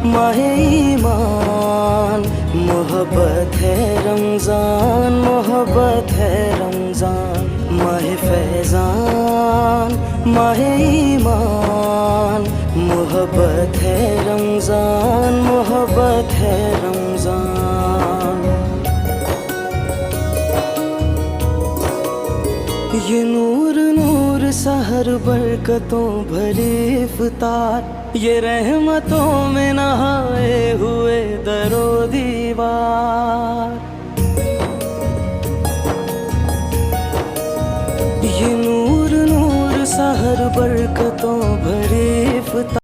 माहे ईमान मोहब्बत है रमज़ान, मोहब्बत है रमज़ान। माहे फैज़ान माहे ईमान मोहब्बत है रमज़ान, मोहब्बत है रमज़ान। ये नूर नूर सहर बरकतों भरे इफ्तार, ये रहमतों में नहाए हुए दरो दीवार।